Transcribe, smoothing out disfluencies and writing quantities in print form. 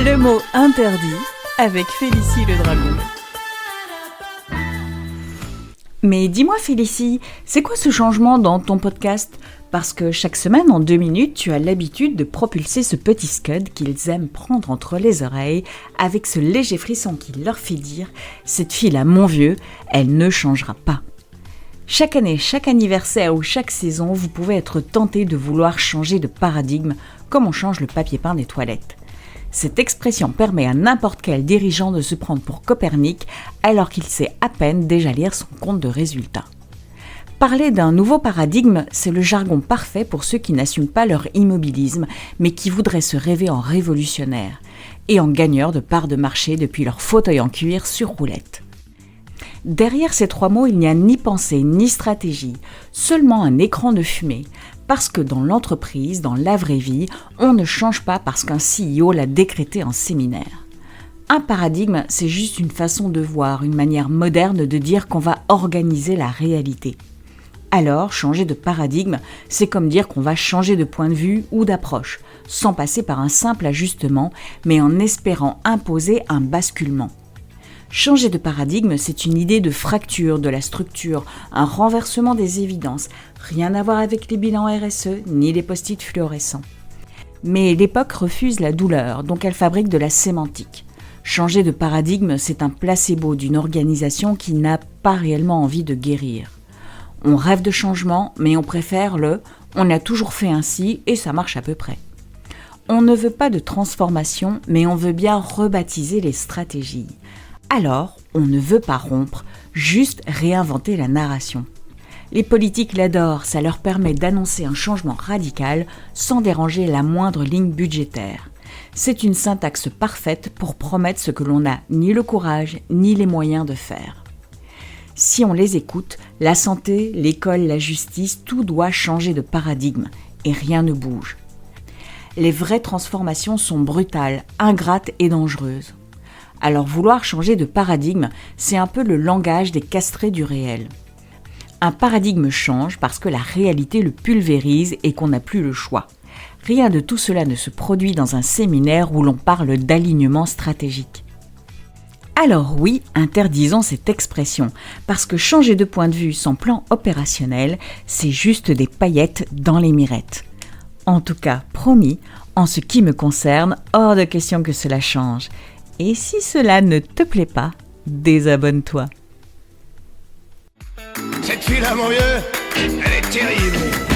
Le mot interdit avec Félicie le dragon. Mais dis-moi Félicie, c'est quoi ce changement dans ton podcast ? Parce que chaque semaine, en 2 minutes, tu as l'habitude de propulser ce petit scud qu'ils aiment prendre entre les oreilles avec ce léger frisson qui leur fait dire « Cette fille-là, mon vieux, elle ne changera pas ». Chaque année, chaque anniversaire ou chaque saison, vous pouvez être tenté de vouloir changer de paradigme comme on change le papier peint des toilettes. Cette expression permet à n'importe quel dirigeant de se prendre pour Copernic alors qu'il sait à peine déjà lire son compte de résultats. Parler d'un nouveau paradigme, c'est le jargon parfait pour ceux qui n'assument pas leur immobilisme, mais qui voudraient se rêver en révolutionnaires et en gagneurs de parts de marché depuis leur fauteuil en cuir sur roulette. Derrière ces 3 mots, il n'y a ni pensée ni stratégie, seulement un écran de fumée, parce que dans l'entreprise, dans la vraie vie, on ne change pas parce qu'un CEO l'a décrété en séminaire. Un paradigme, c'est juste une façon de voir, une manière moderne de dire qu'on va organiser la réalité. Alors, changer de paradigme, c'est comme dire qu'on va changer de point de vue ou d'approche, sans passer par un simple ajustement, mais en espérant imposer un basculement. Changer de paradigme, c'est une idée de fracture de la structure, un renversement des évidences, rien à voir avec les bilans RSE ni les post-it fluorescents. Mais l'époque refuse la douleur, donc elle fabrique de la sémantique. Changer de paradigme, c'est un placebo d'une organisation qui n'a pas réellement envie de guérir. On rêve de changement, mais on préfère « on a toujours fait ainsi et ça marche à peu près ». On ne veut pas de transformation, mais on veut bien rebaptiser les stratégies. Alors, on ne veut pas rompre, juste réinventer la narration. Les politiques l'adorent, ça leur permet d'annoncer un changement radical sans déranger la moindre ligne budgétaire. C'est une syntaxe parfaite pour promettre ce que l'on n'a ni le courage ni les moyens de faire. Si on les écoute, la santé, l'école, la justice, tout doit changer de paradigme et rien ne bouge. Les vraies transformations sont brutales, ingrates et dangereuses. Alors vouloir changer de paradigme, c'est un peu le langage des castrés du réel. Un paradigme change parce que la réalité le pulvérise et qu'on n'a plus le choix. Rien de tout cela ne se produit dans un séminaire où l'on parle d'alignement stratégique. Alors oui, interdisons cette expression, parce que changer de point de vue sans plan opérationnel, c'est juste des paillettes dans les mirettes. En tout cas, promis, en ce qui me concerne, hors de question que cela change. Et si cela ne te plaît pas, désabonne-toi. Cette fille-là, mon vieux, elle est terrible.